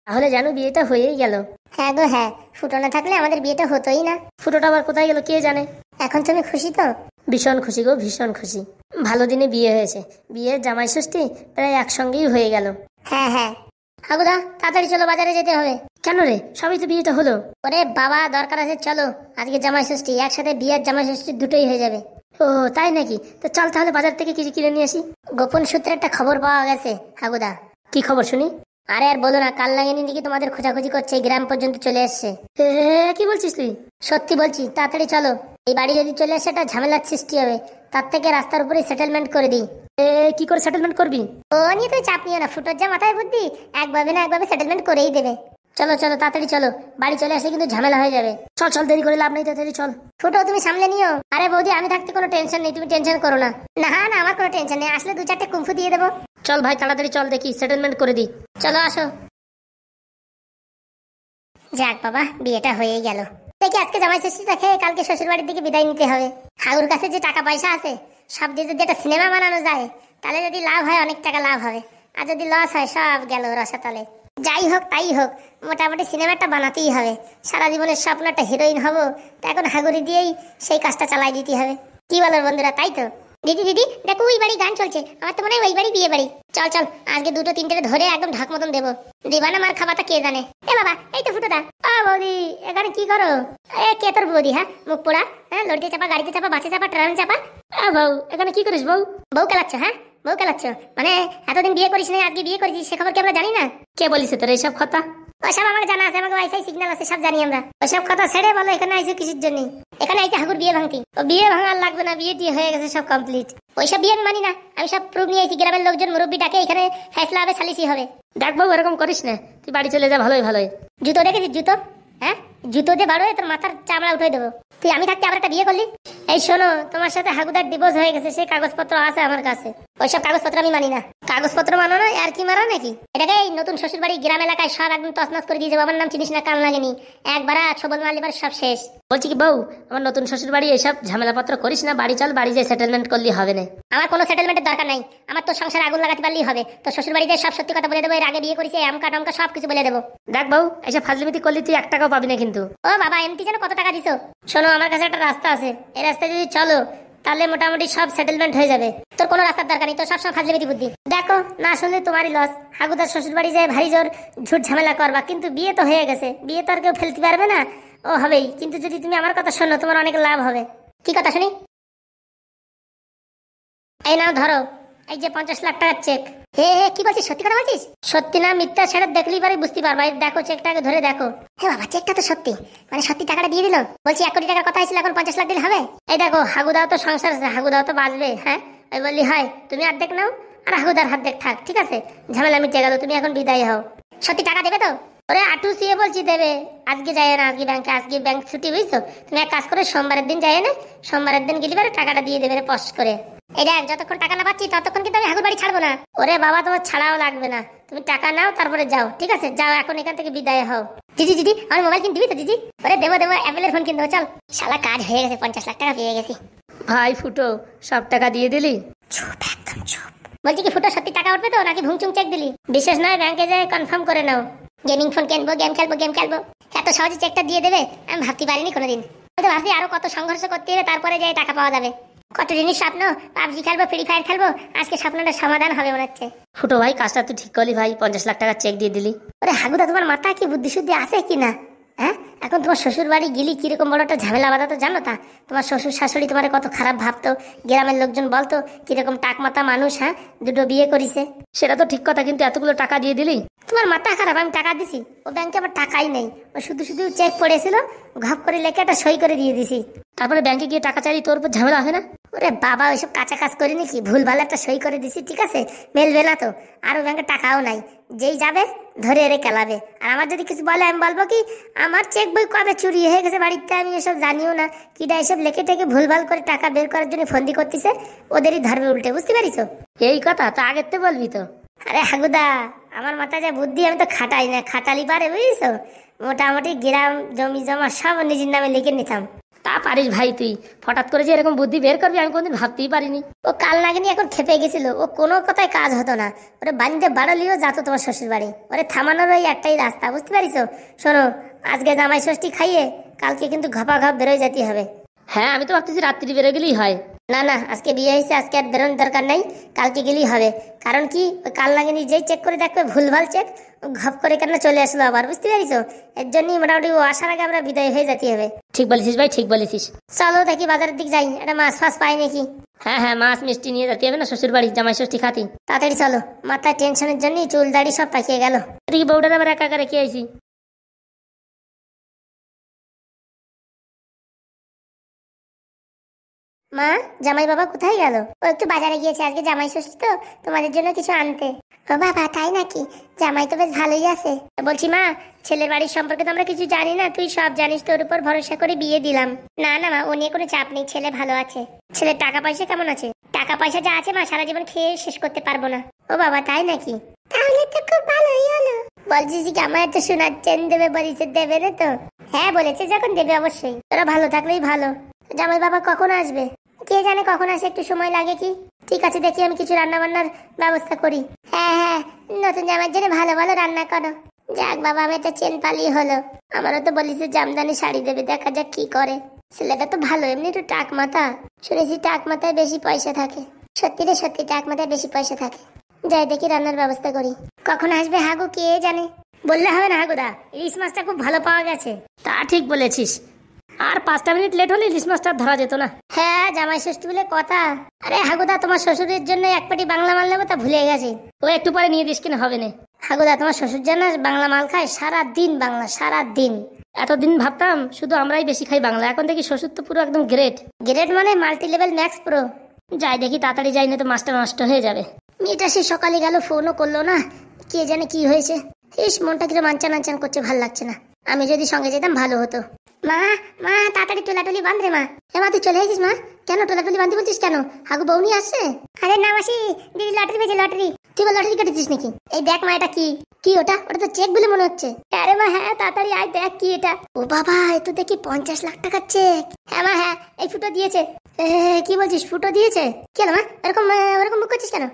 তাহলে জানো বিয়েটা হয়েই গেল। হ্যাঁ গো হ্যাঁ, ফুটো না থাকলে আমাদের বিয়েটা হতোই না। ফুটোটা আবার কোথায় গেল কে জানে। এখন তুমি খুশি তো? ভীষণ খুশি গো, ভীষণ খুশি। ভালো দিনে বিয়ে হয়েছে, বিয়ের জামাই ষষ্ঠী প্রায় একসঙ্গেই হয়ে গেল। হ্যাঁ হ্যাঁ। হাগুদা তাড়াতাড়ি চলো, বাজারে যেতে হবে। কেন রে, সবই তো বিয়েটা হলো। ওরে বাবা দরকার আছে, চলো আজকে জামাই ষষ্ঠী, একসাথে বিয়ের জামাই ষষ্ঠী দুটোই হয়ে যাবে। ও তাই নাকি? তো চল তাহলে বাজার থেকে কিছু কিনে নিয়ে আসি। গোপন সূত্রে একটা খবর পাওয়া গেছে হাগুদা। কি খবর শুনি? আরে আর বলো না, কাল নাগিনী নাকি তোমাদের খোঁজাখুঁজি করছে, গ্রাম পর্যন্ত চলে এসছে। কি বলছিস তুই? সত্যি বলছি, তাড়াতাড়ি চলো। এই বাড়ি যদি চলে আসে একটা ঝামেলার সৃষ্টি হবে, তার থেকে রাস্তার উপরে সেটেলমেন্ট করে দিই। কি করে সেটেলমেন্ট করবি? ও নিয়ে তুই চাপ নিও না, ফুটোর যা মাথায় বুদ্ধি, একভাবে না একভাবে সেটেলমেন্ট করেই দেবে। চলো চলো তাড়াতাড়ি চলো, বাড়ি চলে আসলে কিন্তু ঝামেলা হয়ে যাবে। চল চল, দেরি করে লাভ নেই, তাড়াতাড়ি চল। ফুটো তুমি সামলে নিও। আরে বৌদি আমি থাকতে কোনো টেনশন নেই, তুমি টেনশন করো না। না না আমার কোনো টেনশন নেই, আসলে 2-4টে কুম্ফু দিয়ে দেবো। চল ভাই তাড়াতাড়ি চল, দেখি সেটেলমেন্ট করে দিই। চলো আসো। যাক বাবা, বিয়েটা হয়েই গেল। দেখি আজকে জামাই ষষ্ঠীটা খেয়ে কালকে শ্বশুর বাড়ির দিকে বিদায় নিতে হবে। হাগুর কাছে যে টাকা পয়সা আছে সব দিয়ে যদি একটা সিনেমা বানানো যায়, তাহলে যদি লাভ হয় অনেক টাকা লাভ হবে, আর যদি লস হয় সব গেল রসাতলে। যাই হোক তাই হোক, মোটামুটি সিনেমাটা বানাতেই হবে। সারা জীবনের স্বপ্ন একটা হিরোইন হবো, তা এখন হাগুরি দিয়েই সেই কাজটা চালাই দিতে হবে। কি বলো বন্ধুরা, তাই তো? দিদি দিদি দেখো ওই বাড়ি গান চলছে, আমার তো মনে হয় ওই বাড়ি বিয়ে বাড়ি। চল চল আজকে 2-3টে ধরে একদম ঢাক মতন দেবো। দিবানা মার খাবারটা কে জানে। এ বাবা এই তো ফুটোদা। বৌদি এখানে কি করো? কে তোর বৌদি? হ্যাঁ মুখ পোড়া, হ্যাঁ লড়িতে চাপা, গাড়িতে চাপা, বাসে চাপা, ট্রেনে চাপা। বউ এখানে কি করিস বউ? বউ কেলাচ্ছ? হ্যাঁ বউ কেলাচ্ছ মানে এতদিন বিয়ে করিস না, আজকে বিয়ে করেছিস, সে খবর কি আমরা জানি না? কে বলিস তোর এইসব কথা? ওসব আমাকে জানা আছে, আমাকে ওয়াইফাই সিগন্যাল আছে, সব জানি আমরা। ওসব কথা ছেড়ে বলো এখানে আইছো কিসের জন্য? এখানে আইছে হাগুর বিয়ে ভাঙতি। ও বিয়ে ভাঙার লাগবে না, বিয়ে টিয়ে হয়ে গেছে সব কমপ্লিট। ওইসব বিয়ে আমি মানি না, আমি সব প্রুফ নিয়ে আইছি। গ্রামের লোকজন মুরব্বী ডাকে, এখানে ফেসলা হবে, সালিসি হবে। দেখ বউ এরকম করিস না, তুই বাড়ি চলে যা, ভালোই ভালোই। জুতো দেখেছিস জুতো? হ্যাঁ জুতো দিয়ে বাড়ো, তোর মাথার চামড়া উঠে দেবো। তুই আমি থাকতে আবার একটা বিয়ে করলি? এই শোনো, তোমার সাথে হাগুদার ডিভোর্স হয়ে গেছে, সেই কাগজপত্র আছে আমার কাছে। ওইসব কাগজপত্র আমি মানি না। কাগজপত্র মানো না আর কি মারা নাকি? এটাকে এই নতুন শ্বশুর বাড়ি গ্রাম এলাকায় সব একদম তছনছ করে দিয়ে যাবো। আমার নাম চিনিস না, কাল লাগেনি। একবার ছবল মারলে এবার সব শেষ। বলছি কি বউ, আমার নতুন শ্বশুর বাড়ি এসব ঝামেলাপত্র করিস না, বাড়ি চল, বাড়ি যেয়ে সেটেলমেন্ট করলি হবে না। আমার কোনো সেটেলমেন্টের দরকার নাই, আমার তো সংসারে আগুন লাগাতে পারলেই হবে। তো শ্বশুর বাড়িতে সব সত্যি কথা বলে দেবো, এর আগে বিয়ে করেছি, আমকা টমকা সব কিছু বলে দেবো। দেখ বউ, এসব ফাজলিমিতি করলি তুই 1 টাকাও পাবি না কিন্তু। ও বাবা এমনি যেন কত টাকা দিছো? শোনো আমার কাছে একটা রাস্তা আছে, এই রাস্তায় যদি চলো তাহলে মোটামুটি সব সেটেলমেন্ট হয়ে যাবে। তোর কোনো রাস্তার দরকার নেই, তোর সবসময় ফাজলিমিতি বুদ্ধি। দেখো না শুনলে তোমারই লস। হাগুদার শ্বশুর বাড়ি যায় ভারী জোর ঝুট ঝামেলা করবা, কিন্তু বিয়ে তো হয়ে গেছে, বিয়ে তো আর কেউ ফেলতে পারবে না। ও হবেই, কিন্তু যদি তুমি আমার কথা শোনো তোমার অনেক লাভ হবে। কি কথা শুনি? এই নাও ধরো, এই যে 50 লাখ টাকার চেক। হে হে কি বলছিস, সত্যি কথা বলছিস? সত্যি না মিথ্যা সেটা দেখলেই পারে বুঝতে পারবা। এই দেখো চেকটাকে ধরে দেখো। হে বাবা চেকটা তো সত্যি, মানে সত্যি টাকাটা দিয়ে দিল। বলছি 1 কোটি টাকার কথা হয়েছিল, এখন 50 লাখ দিলে হবে? এই দেখো হাগুদাও তো সংসার আছে, হাগুদাও তো বাঁচবে। হ্যাঁ ওই বললি হয়, তুমি অর্ধেক নাও আর হাগুদার অর্ধেক থাক, ঠিক আছে? ঝামেলা মিটে গেল, তুমি এখন বিদায় হও। সত্যি টাকা দেবে তো? ওরে আটু সিয়ে বলছি দেবে। আজকে যাই না, আজকে ব্যাংকে, আজকে ব্যাংক ছুটি বুঝছো। তুমি এক কাজ করে সোমবারের দিন যাই না, সোমবারের দিন গেলি পারে টাকাটা দিয়ে দেবে পোস্ট করে। এই দেখ যতক্ষণ টাকা না পাচ্ছি ততক্ষণ কিন্তু আমি হাগুর বাড়ি ছাড়বো না। ওরে বাবা তোমার ছাড়াও লাগবে না, তুমি টাকা নাও তারপরে যাও, ঠিক আছে? যাও এখন এখান থেকে বিদায় হও। দিদি দিদি আমার মোবাইল কিনে দিবি তো দিদি? ওরে দেবো দেবো, অ্যাপেলের ফোন কিনবো, চল। শালা কাজ হয়ে গেছে, 50 লাখ টাকা পেয়ে গেছি। ভাই ফুটো, সব টাকা দিয়ে দিলি? চুপ একদম চুপ। বলছি কি ফুটো সত্যি টাকা উঠবে তো, নাকি ভুংচুং চেক দিলি? বিশেষ নয়, ব্যাংকে যাই কনফার্ম করে নাও। গেমিং ফোন কিনবো, গেম খেলবো, গেম খেলবো। এত সহজে চেকটা দিয়ে দেবে আমি ভাবতে পারিনি কোনোদিন। আমি তো ভাবছি আরো কত সংঘর্ষ করতে হবে তারপরে যাই টাকা পাওয়া যাবে। কত জিনিস স্বপ্ন, পাবজি খেলবো, ফ্রি ফায়ার খেলবো, আজকে স্বপ্নটা সমাধান হবে মনে হচ্ছে। ফুটো ভাই কাজটা তুই ঠিক করলি ভাই, 50 লাখ টাকা চেক দিয়ে দিলি। ওরে হাগুদা তোমার মাথায় কি বুদ্ধি শুদ্ধি আছে কি না? হ্যাঁ এখন তোমার শ্বশুর বাড়ি গেলি কিরকম বড় একটা ঝামেলা বাধা তো জানো তা? তোমার শ্বশুর শাশুড়ি তোমার কত খারাপ ভাবতো, গ্রামের লোকজন বলতো কিরকম টাকমাতা মানুষ, হ্যাঁ 2টো বিয়ে করিছে। সেটা তো ঠিক কথা, কিন্তু এতগুলো টাকা দিয়ে দিলি? তোমার মাথা খারাপ, আমি টাকা দিছি, ও ব্যাংকে আমার টাকাই নেই, ও শুধু শুধু চেক পড়েছিল, ঘপ করে লেখে একটা সই করে দিয়ে দিছি। তারপরে ব্যাংকে গিয়ে টাকা চাইলি, তোর উপর ঝামেলা হবে না? ওরে বাবা ওইসব কাঁচা কাজ করিনি কি, ভুল ভালো একটা সই করে দিছি, ঠিক আছে? মেলবে না তো। আর ও ব্যাংকে টাকাও নাই, যেই যাবে ধরে এরে কেলাবে। আর আমার যদি কিছু বলে আমি বলবো কি আমার চেক বই কবে চুরি হয়ে গেছে বাড়িতে, আমি এসব জানিও না। কিটা এসব লেখে টেকে ভুলভাল করে টাকা বের করার জন্য ফন্দি করতেছে, ওদেরই ধর্মে উল্টে, বুঝতে পারিস? এই কথা তো আগের তো বলবি তো। আরে হাগুদা আমার মাথায় যা বুদ্ধি, আমি তো খাটাই না, খাটালি পারে বুঝিস। মোটামুটি গ্রাম জমি জমা সব নিজের নামে লিখে নিতাম। তা পারিস ভাই, তুই হঠাৎ করে যে এরকম বুদ্ধি বের করবি আমি কোনদিন ভাবতেই পারিনি। ও কাল নাগিনি এখন খেপে গেছিল, ও কোনো কথায় কাজ হতো না, ওরে বাড়িতে বাড়ালিও যেত তোমার শ্বশুর বাড়ি, ওরে থামানোর ওই একটাই রাস্তা, বুঝতে পারিস? শোনো, আজকে জামাই ষষ্ঠী খাইয়ে কালকে কিন্তু ঘপা ঘপ বেরোয় যেতে হবে। হ্যাঁ, আমি তো ভাবতেছি রাত্রি বেরো গেলেই হয়। না না, আজকে বিয়ে হয়েছে, আজকে আর বেরোনোর দরকার নাই, কালকে গেলেই হবে। কারণ কি, ওই কাল নাগিনি যেই চেক করে দেখবে ভুলভাল চেক, ও ঘপ করে কেন চলে আসলো আবার, বুঝতে পারিস? এর জন্যই মোটামুটি ও আসার আগে আমরা বিদায় হয়ে যেতে হবে। ঠিক বলেছিস ভাই, ঠিক বলেছিস। চলো দেখি বাজারের দিক যাই, একটা মাছ ফাছ পাই নাকি। হ্যাঁ হ্যাঁ, মাছ মিষ্টি নিয়ে যেতে হবে না শ্বশুর বাড়ি জামাই ষষ্ঠী খাতি। তাড়াতাড়ি চলো, মাথায় টেনশনের জন্যই চুল দাড়ি সব পাকিয়ে গেল। এদিকে বউটার আবার একা একা রেখে আইছি। মা, জামাই বাবা কোথায় গেল? ও একটু বাজারে গিয়েছে, আজকে জামাই ষষ্ঠী তো, তোমাদের জন্য কিছু আনতে। ও বাবা, তাই নাকি? জামাই তো বেশ ভালোই আছে। বলছি মা, ছেলের বাড়ির সম্পর্কে তো আমরা কিছু জানি না, তুই সব জানিস, তোর উপর ভরসা করে বিয়ে দিলাম। না না মা, ও নিয়ে কোনো চাপ নেই, ছেলে ভালো আছে। ছেলের টাকা পয়সা কেমন আছে? টাকা পয়সা যা আছে মা, সারা জীবন খেয়ে শেষ করতে পারবো না। ও বাবা, তাই নাকি? তাহলে তো খুব ভালোই হলো। বলছিস কি আমার তো শোনাচ্ছেন, দেবে বলেছে, দেবে না তো? হ্যাঁ বলেছে, যখন দেবে অবশ্যই, তোরা ভালো থাকলেই ভালো। জামাই বাবা কখন আসবে? কে জানে কখন আসে, একটু সময় লাগে কি। ঠিক আছে, দেখি আমি কিছু রান্না বান্নার ব্যবস্থা করি। হ্যাঁ হ্যাঁ, নতুন জামাইয়ের জন্য ভালো ভালো রান্না করো। যাক বাবা, আমি একটা চেন পালি হলো। আমারও তো বলিস জামদানি শাড়ি দেবে, দেখা যাক কি করে। ছেলেটা তো ভালো, এমনি একটু টাক মাথা, শুনেছি টাক মাথায় বেশি পয়সা থাকে। সত্যি রে সত্যি, টাক মাথায় বেশি পয়সা থাকে। যাই দেখি রান্নার ব্যবস্থা করি। কখন আসবে হাগু কে জানে। বললে হবে না হাগুদা, ইলিশ মাছটা খুব ভালো পাওয়া গেছে। তা ঠিক বলেছিস, আর 5টা মিনিট লেট হলে ইলিশ মাছটা ধরা যেত না। হ্যাঁ, জামাই ষষ্ঠী বলে কথা। আরে হাগুদা, তোমার শ্বশুরের জন্য এক পেটি বাংলা মাল নেবো, তা ভুলে গেছি। ও একটু পরে নিয়ে দিস কিনা, হবে না। হাগুদা, তোমার শ্বশুর যেন বাংলা মাল খায় সারা দিন, বাংলা সারা দিন। এতদিন ভাবতাম শুধু আমরাই বেশি খাই বাংলা, এখন দেখি শ্বশুর তো পুরো একদম গ্রেট। গ্রেড মানে মাল্টি লেভেল ম্যাক্স প্রো। যাই দেখি, তাড়াতাড়ি যাই, না তো মাছটা নষ্ট হয়ে যাবে। মেয়েটা সে সকালে গেল, ফোনও করলো না, কে জানে কি হয়েছে। ইস, মনটা কিরম আনচান আনচান করছে, ভাল লাগছে না। আমি যদি সঙ্গে যেতাম ভালো হতো। মা মা, তাড়াতাড়ি টোলাটুলি বাঁধ রে মা। হ্যাঁ মা, তুই চলে এসেছিস মা? কেন টোলাটুলি বাঁধতে বলছিস কেন? হাগু বউ নিয়ে আসছে? আরে না মাসি, দিদি লটারি পেয়েছে, লটারি। তুই বল লটারি কেটেছিস নাকি? এই দেখ মা, এটা কি? কি ওটা? ওটা তো চেক বলে মনে হচ্ছে। আরে মা হ্যাঁ, তাড়াতাড়ি আয়, দেখ কি এটা। ও বাবা, এ তো দেখি 50 লাখ টাকার চেক। হ্যাঁ মা হ্যাঁ, এই ফুটো দিয়েছে। কি বলছিস, ফুটো দিয়েছে? কেন মা ওরকম মুখ করছিস কেন?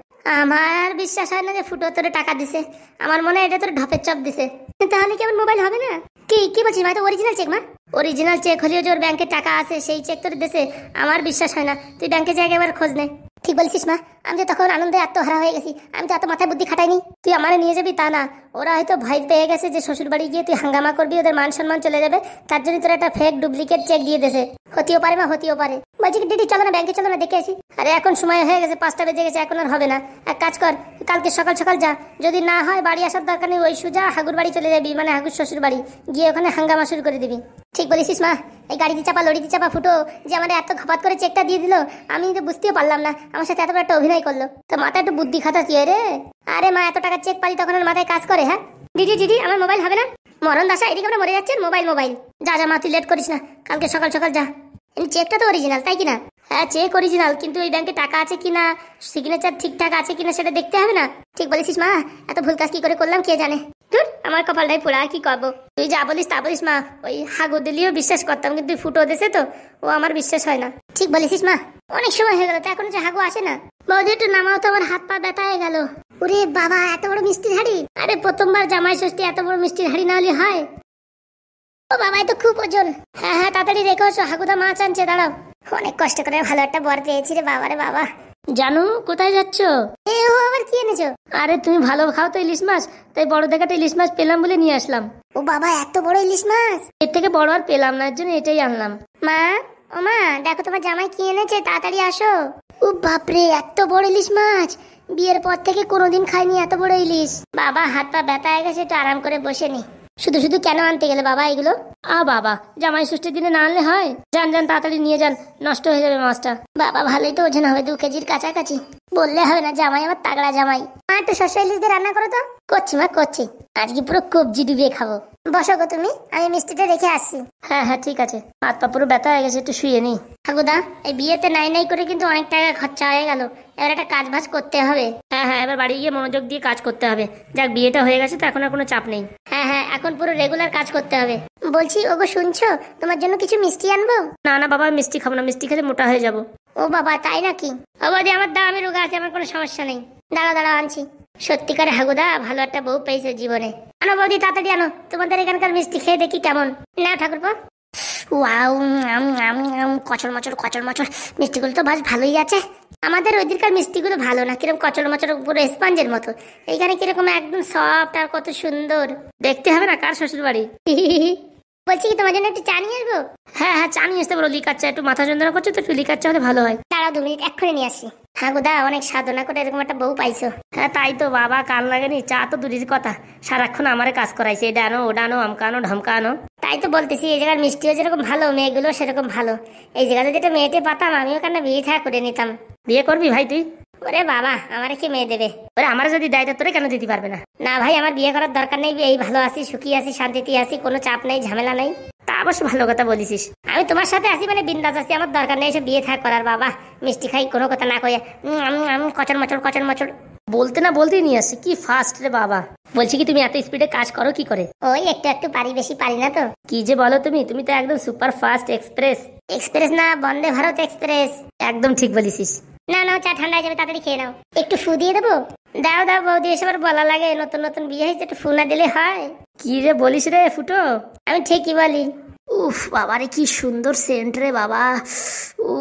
আমার বিশ্বাস হয় না যে ফুটো তোরে টাকা দিছে। আমার মনে হয় এটা তোর ঢপের চপ দিছে। তাহলে কি আমার মোবাইল হবে না? কি বলছিস মা? তো অরিজিনাল চেক মা। অরিজিনাল চেক হলেও যে ওর ব্যাংকে টাকা আছে, সেই চেক তোর দেশে আমার বিশ্বাস হয় না। তুই ব্যাংকে জায়গায় একবার খোঁজ নে। ঠিক বলছিস মা, আমি তো তখন আনন্দে আত্মহারা হয়ে গেছি, আমি তো এত মাথায় বুদ্ধি খাটাইনি। তুই আমার নিয়ে যাবি তা না, ওরা হয়তো ভয় পেয়ে গেছে যে শ্বশুর বাড়ি গিয়ে তুই হাঙ্গামা করবি, ওদের মান সম্মান চলে যাবে, তার জন্য তোর একটা ফেক ডুপ্লিকেট চেক দিয়ে দেছে। হতেও পারে মা, হতেও পারে। বলছি কি দিদি, চলো না ব্যাংকে, চলো না, দেখে আসি। আরে এখন সময় হয়ে গেছে, 5টা বেজে গেছে, এখন আর হবে না। এক কাজ কর, কালকে সকাল সকাল যা, যদি না হয় বাড়ি আসার দরকার নেই, ওই সুজা হাগুর বাড়ি চলে যাবি, মানে হাগুর শ্বশুর বাড়ি গিয়ে ওখানে হাঙ্গামা শুরু করে দিবি। ঠিক বলেছিস মা, এই গাড়িতে চাপা লরিতে চাপা ফুটো যে আমার এত ঘপাত করে চেকটা দিয়ে দিল, আমি তো বুঝতেও পারলাম না, আমার সাথে এত বড় একটা অভিনয় করলো। তো মাথায় একটু বুদ্ধি খাতা কি রে? আরে মা, এত টাকার চেক পালি তখন আর মাথায় কাজ করে? হ্যাঁ দিদি, আমার মোবাইল হবে না? মরণ দাসা, এদিকে আমরা মরে যাচ্ছেন, মোবাইল। যা মা, তুই লেট করিস না, কালকে সকাল সকাল যা। চেকটা তো অরিজিনাল, তাই কিনা? হ্যাঁ, চেক অরিজিনাল, কিন্তু এই ব্যাংকে টাকা আছে কিনা, সিগনেচার ঠিকঠাক আছে কিনা সেটা দেখতে হবে না? ঠিক বলেছিস মা, এত ভুল কাজ কি করে করলাম কে জানে। আমার কপালটাই পোড়া, কি করবো। তুই যা বলিস তা বলিস মা, ওই হাগু দিলেও বিশ্বাস করতাম, কিন্তু ফুটো দেশে তো ও আমার বিশ্বাস হয় না। ঠিক বলেছিস মা, অনেক সময় হয়ে গেল তো এখনো যে হাগু আসে না। বৌদি একটু নামাও তো, আমার হাত পা ব্যথা হয়ে গেল। ওরে বাবা, এত বড় মিষ্টির হাড়ি! আরে প্রথমবার জামাই ষষ্ঠী, এত বড় মিষ্টির হাড়ি না হলে হয়? ও বাবা, তো খুব ওজন। হ্যাঁ তাড়াতাড়ি রেখো, হাগুদা মাছ আনছে, দাঁড়াও। অনেক কষ্ট করে ভালো একটা বর পেয়েছি রে বাবা রে বাবা। জানু, কোথায় যাচ্ছ? ও আবার কি এনেছো? আরে তুমি ভালো খাও তো ইলিশ মাছ, তাই বড় দেখাটা ইলিশ মাছ পেলাম বলে নিয়ে আসলাম। ও বাবা, এত বড় ইলিশ মাছ! এর থেকে বড় আর পেলাম না, এর জন্য এটাই আনলাম। মা, ও মা, দেখো তোমার জামাই কি এনেছে, তাড়াতাড়ি আসো। ও বাপরে, এত বড় ইলিশ মাছ! বিয়ের পর থেকে কোনোদিন খাইনি এত বড় ইলিশ। বাবা, হাত পা ব্যথা হয়ে গেছে, একটু আরাম করে বসে নি। শুধু কেন আনতে গেলে বাবা এগুলো? বাবা, জামাই ষষ্ঠীর দিনে না আনলে হয়? যান তাড়াতাড়ি নিয়ে যান, নষ্ট হয়ে যাবে মাছটা। বাবা ভালোই তো ওজন হবে, 2 কেজির কাছাকাছি। বললে হবে না, জামাই আমার তাগড়া জামাই। মা একটু শস্য ইলিশ দিয়ে রান্না করো তো। করছি মা করছি, আজকে পুরো কবজি ডুবিয়ে খাবো। বসো গো তুমি, আমি মিষ্টিটা রেখে আসছি। হ্যাঁ হ্যাঁ ঠিক আছে, হাত পা পুরো ব্যথা হয়ে গেছে, একটু শুয়ে নি। ঠাকুরদা, এই বিয়েতে নাই নাই করে কিন্তু অনেক টাকা খরচা হয়ে গেল, এবার একটা কাজ বাজ করতে হবে। হ্যাঁ হ্যাঁ, এবার বাড়ি গিয়ে মনোযোগ দিয়ে কাজ করতে হবে। যাক, বিয়েটা হয়ে গেছে তো এখন আর কোনো চাপ নেই। হ্যাঁ হ্যাঁ, এখন পুরো রেগুলার কাজ করতে হবে। বলছি ওগো শুনছো, তোমার জন্য কিছু মিষ্টি আনবো? না না বাবা, মিষ্টি খাবো না, মিষ্টি খেলে মোটা হয়ে যাবো। ও বাবা, তাই নাকি? ও বৌদি, আমার দাও, আমি রোগা আছি, আমার কোনো সমস্যা নেই। দাঁড়া দাঁড়া, আনছি। সত্যিকারে হাগুদা ভালো একটা বউ পেয়েছে জীবনে। আনো বৌদি, তাড়াতাড়ি আনো, তোমাদের এখানকার মিষ্টি খেয়ে দেখি কেমন। না ঠাকুরপো। ওয়াও, কচর মচর কচর মচর, মিষ্টিগুলো তো বেশ ভালোই আছে। আমাদের ওইদিককার মিষ্টিগুলো ভালো না, কিরকম কচর মচর, পুরো স্পঞ্জের মতো। এইখানে কিরকম একদম সফট আর কত সুন্দর। দেখতে হবে না কার শ্বশুর বাড়ি। বলছি কি, তোমার জন্য একটু চা নিয়ে আসবো? হ্যাঁ হ্যাঁ, চা নিয়ে আসতে বলো, লিকার চা, একটু মাথা যন্ত্রণা করছে তো, একটু লিকার চা হলে ভালো হয়। দাঁড়াও 2 মিনিট, এক্ষুনি নিয়ে আসি। হাগুদা, অনেক সাধনা করে এরকম একটা বউ পাইছো। হ্যাঁ তাই তো বাবা, কাল লাগেনি, চা তো দূরের কথা, সারাক্ষণ আমারে কাজ করাইছে, এটা আনো ওটা আনো, আমকা আনো ঢমকা আনো। তাই তো বলতেছি, এই জায়গার মিষ্টিও যেরকম ভালো, মেয়েগুলো সেরকম ভালো। এই জায়গাতে যেটা মেয়েটে পাতাম, আমিও কেন বিয়ে থা করে নিতাম। বিয়ে করবি ভাই তুই? ওরে বাবা, আমার কি মেয়ে দেবে? ওরে আমার যদি দেয় তো তোরে কেন দিতে পারবে না? না ভাই, আমার বিয়ে করার দরকার নেই, এই ভালো আছি, সুখী আছি, শান্তিতে আছি, কোনো চাপ নেই, ঝামেলা নেই। তা অবশ্য ভালো কথা বলিস। আমি তোমার সাথে আছি মানে বিন্দাস আছি, আমার দরকার নেই এসব বিয়ে থাক করার। বাবা, মিষ্টি খাই, কোনো কথা না কয়ে আমি কচর মচর কচর মচর। বলতে না বলতেই নিয়ে আসছে, কি ফাস্ট রে বাবা। বলছি কি, তুমি এত স্পিডে কাজ করো কি করে? ওই একটু একটু পারি, বেশি পারি না তো। কি যে বলো তুমি, তুমি তো একদম সুপার ফাস্ট এক্সপ্রেস। এক্সপ্রেস না, বন্দে ভারত এক্সপ্রেস। একদম ঠিক বলিস। না না, চা ঠান্ডা হয়ে যাবে, তাড়াতাড়ি খেয়ে নাও। একটু ফু দিয়ে দেবো? দাও দাও বৌদি, এসব আর বলা লাগে? নতুন নতুন বিয়ে হয়েছে, একটু ফু না দিলে হয়? কি রে বলিস রে ফুটো? আমি ঠিকই বলি। উফ বাবারে, কি সুন্দর সেন্ট রে বাবা। ও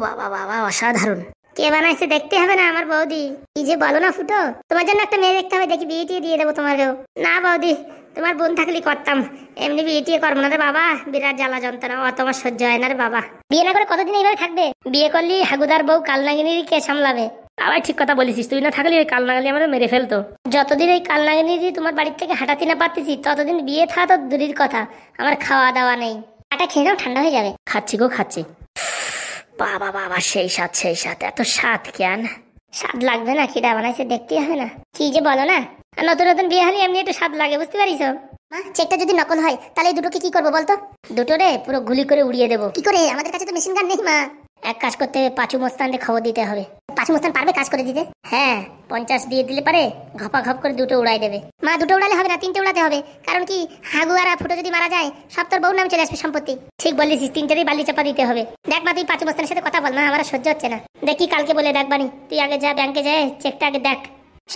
বাবা বাবা, অসাধারণ। কে বানাইছে দেখতে হবে না আমার বৌদি? কি যে বলো না ফুটো, তোমার জন্য একটা মেয়ে দেখতে হবে, দেখি বিয়ে টিয়ে দিয়ে দেবো তোমাকেও। না বৌদি, তোমার বোন থাকলে করতাম, এমনি বিয়ে টিয়ে করবো না রে বাবা, বিরাট জ্বালা যন্ত্রণা, অত আমার সহ্য হয় না রে বাবা। বিয়ে না করে কতদিন এইভাবে থাকবে? বিয়ে করলি হাগুদার বউ কালনাগিনীর কে সামলাবে? আবার ঠিক কথা বলিস, তুই না থাকলে ওই কাল নাগালি আমাদের মেরে ফেলতো। যতদিন ওই কালনাগিনী তোমার বাড়ির থেকে হাঁটাতে না পারতেছি, ততদিন বিয়ে থা তো দূরের কথা, আমার খাওয়া দাওয়া নেই। আটা খেয়ে নাও, ঠান্ডা হয়ে যাবে। খাচ্ছি গো খাচ্ছি। বাবা বাবা, সেই স্বাদ সেই স্বাদ, এত স্বাদ কেন? স্বাদ লাগবে না? খিদা বানাইছে, দেখতেই হবে না? কি যে বলো না, আর নতুন নতুন বিয়ে হলে এমনি একটু স্বাদ লাগে, বুঝতে পারিস? মা, চেকটা যদি নকল হয় তাহলে এই দুটোকে কি করবো বলতো? দুটো রে পুরো গুলি করে উড়িয়ে দেবো। কি করে? আমাদের কাছে তো মেশিন গান নেই মা। এক কাজ করতে হবে, পাঁচু মস্তানকে খবর দিতে হবে। পাঁচু মস্তান পারবে কাজ করে দিতে? হ্যাঁ, 50 দিয়ে দিলে পারে, ঘপা ঘপ করে দুটো উড়াই দেবে। মা, দুটো উড়ালে হবে না, 3টে উড়াতে হবে। কারণ কি, হাগু আর ফুটো যদি মারা যায়, সব তোর বউর নাম চলে আসবে সম্পত্তি। ঠিক বলিস, 3টেরই বালি চাপা দিতে হবে। দেখ মা, তুই পাঁচু মস্তানের সাথে কথা বল না, আমার সহ্য হচ্ছে না। দেখি কালকে বলে দেখবানি, তুই আগে যা ব্যাংকে যায়, চেকটা আগে দেখ।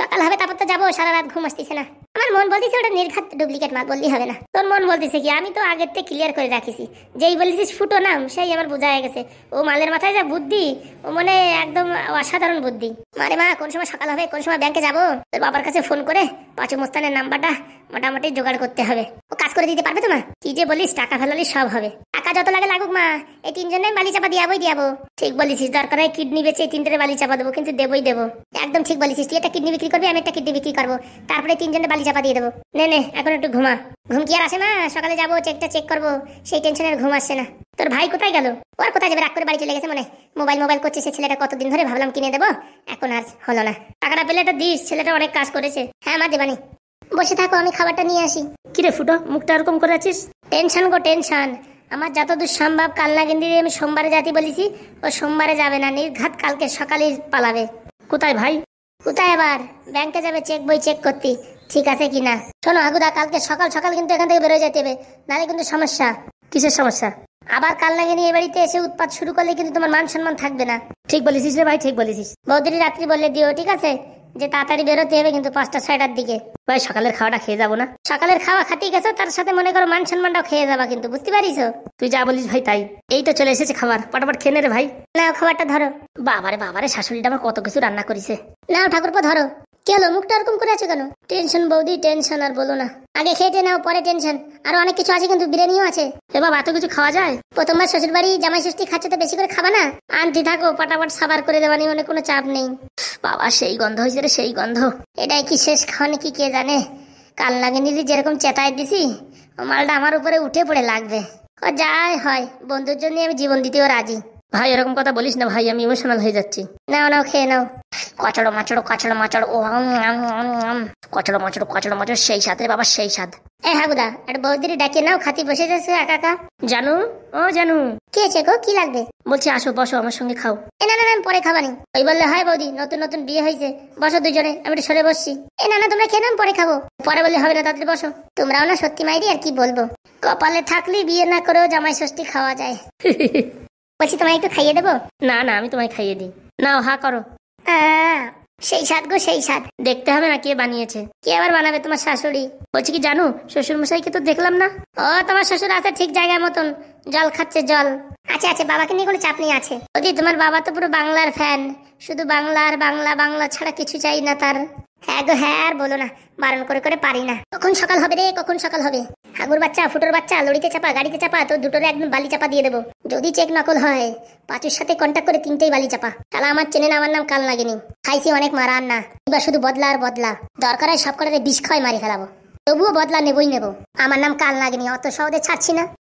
সকাল হবে তারপর তো যাবো, সারা রাত ঘুম আসতেছে না। আমার মন বলতেছে ওটা নির্ঘাত ডুপ্লিকেট মাল, বললি হবে না? তোর মন বলতেছে কি? আমি তো আগের থেকে ক্লিয়ার করে রাখিছি, যেই বলেছিস ফুটো নাম, সেই আমার বোঝা হয়ে গেছে। ও মালের মাথায় যা বুদ্ধি, ও মানে একদম অসাধারণ বুদ্ধি। মারে মা, কোন সময় সকাল হবে, কোন সময় ব্যাংকে যাবো? তোর বাবার কাছে ফোন করে পাঁচু মোস্তানের নাম্বারটা মোটামুটি জোগাড় করতে হবে। ও কাজ করে দিতে পারবে তো মা? কি যে বলিস, টাকা ফেলালি সব হবে। টাকা যত লাগে লাগুক মা, এই 3জনের বালি চাপা দিয়াবো। ঠিক বলিস, দরকার হয় কিডনি বেচে এই 3টের বালি চাপা দেবো, কিন্তু দেবই দেবো। একদম ঠিক বলিস, তুই একটা কিডনি বিক্রি করবি, আমি একটা কিডনি বিক্রি করবো, তারপরে 3জনের বালি চাপা দিয়ে দেবো। নে নে, এখন একটু ঘুমা। ঘুম কি আর আসে মা? সকালে যাবো, চেকটা চেক করবো, সেই টেনশনের ঘুম আসছে না। তোর ভাই কোথায় গেল? ওর কোথায় যাবে, রাগ করে বাড়ি চলে গেছে মনে। মোবাইল করছে সে ছেলেটা, কতদিন ধরে ভাবলাম কিনে দেবো, এখন আর হলো না। টাকাটা পেলে তো দিস, ছেলেটা অনেক কাজ করেছে। হ্যাঁ মা, দেবানি। বসে থাকো, আমি খাবারটা নিয়ে আসি। কিরে ফুটো, মুখটা এরকম করে আছিস? টেনশন গো টেনশন। আমার যতদূর সম্ভব কালনাগিন্দিরে আমি সোমবারে যাতে বলেছি, ও সোমবারে যাবে না, নির্ঘাত কালকে সকালে পালাবে। কোথায় ভাই? কোথায় আবার? ব্যাংকে যাবে চেক বই চেক করতে, ঠিক আছে কিনা। শোনো হাগুদা, কালকে সকাল সকাল কিন্তু এখান থেকে বেরোয় যেতে হবে, নাহলে কিন্তু সমস্যা। কিসের সমস্যা? আবার কালনাগিনী এই বাড়িতে এসে উৎপাত শুরু করলে কিন্তু তোমার মান সম্মান থাকবে না। ঠিক বলেছিস রে ভাই, ঠিক বলেছিস। বৌদির রাত্রি বললে দিও, ঠিক আছে? যে তাড়াতাড়ি বেরোতে হবে কিন্তু 5টা-6টার দিকে। ভাই সকালের খাওয়াটা খেয়ে যাবো না? সকালের খাওয়া খাতেই গেছো, তার সাথে মনে করো মান সম্মানটাও খেয়ে যাবা কিন্তু, বুঝতে পারিস? তুই যা বলিস ভাই তাই। এই তো চলে এসেছে খাবার, পটাপট খেয়ে নে রে ভাই। নাও খাবারটা ধরো। বাবারে বাবারে, শাশুড়িটা আমার কত কিছু রান্না করেছে। নাও ঠাকুরপো ধরো। কি হলো, মুখটা এরকম করে আছো কেন? টেনশন বৌদি, টেনশন আর বলো না। আগে খেয়ে নাও, পরে টেনশন। আরো অনেক কিছু আছে কিন্তু, বিরিয়ানিও আছে। এ বাবা, এত কিছু খাওয়া যায়? প্রথমবার শ্বশুর বাড়ি জামাই ষষ্ঠী খাচ্ছে, তো বেশি করে খাবা না? আনতে থাকো, পটাপট সাবার করে দেওয়ানি, মানে কোনো চাপ নেই। বাবা সেই গন্ধ হয়েছে রে, সেই গন্ধ। এটাই কি শেষ খাওয়া নাকি কে জানে? কাল লাগেনি যেরকম চেতায় দিছি, ও মালটা আমার উপরে উঠে পড়ে লাগবে। ও যাই হয়, বন্ধুর জন্য আমি জীবন দিতেও রাজি। ভাই এরকম কথা বলিস না ভাই, আমি ইমোশনাল হয়ে যাচ্ছি। নাও নাও খেয়ে নাও। কচড়ো মাচড়ো কচড়ো মাচড়ো, ও কচড়ো মাচড়ো কচড়ো মাচড়ো, সেই স্বাদ রে বাবা, সেই স্বাদ। এই হাগুদা, একটা বৌদিরে ডাকে নাও, খাতি বসে যাচ্ছে একা একা। জানু, ও জানু। কি হয়েছে গো, কি লাগবে? বলছি আসো বসো আমার সঙ্গে খাও। না না না, আমি পরে খাবানি। ওই বললে হয় বৌদি, নতুন নতুন বিয়ে হয়েছে, বসো দুজনে, আমি একটু সরে বসছি। না না, তোমরা খেয়ে নাও, পরে খাবো। পরে বললে হবে না, তাড়াতাড়ি বসো। তোমরাও না সত্যি মাইরি, আর কি বলবো, কপালে থাকলে বিয়ে না করেও জামাই ষষ্ঠী খাওয়া যায়। বলছি তোমায় একটু খাইয়ে দেবো? না না, আমি তোমায় খাইয়ে দিই। নাও হা করো। সেই স্বাদ গো, সেই স্বাদ। দেখতে হবে না কে বানিয়েছে। কে আবার বানাবে? তোমার শাশুড়ি। বলছি কি জানো, শ্বশুর মশাইকে তো দেখলাম না। ও, তোমার শ্বশুর আছে ঠিক জায়গার মতন, জল খাচ্ছে জল। আচ্ছা আচ্ছা, বাবাকে নিয়ে কোনো চাপ নেই আছে। ওদি তোমার বাবা তো পুরো বাংলার ফ্যান, শুধু বাংলা আর বাংলা, বাংলা ছাড়া কিছু চাই না তার। হ্যাঁ গো হ্যাঁ, আর বলো না, বারণ করে করে পারি না। কখন সকাল হবে রে, কখন সকাল হবে? হাগুর বাচ্চা, ফুটোর বাচ্চা, লড়িতে চাপা, গাড়িতে চাপা, তো দুটোরে একদম বালি চাপা দিয়ে দেবো। যদি চেক নকল হয়, পাঁচুর সাথে কন্ট্যাক্ট করে 3টেই বালি চাপা। তাহলে আমার চেনে না, আমার নাম কাল লাগেনি। খাইছি অনেক মারা, আর না, এবার শুধু বদলা আর বদলা। দরকার হয় সব কটারে বিষ খাওয়াই মারি ফেলাবো, তবুও বদলা নেবই নেবো। আমার নাম কাল লাগেনি, অত সহজে ছাড়ছি না।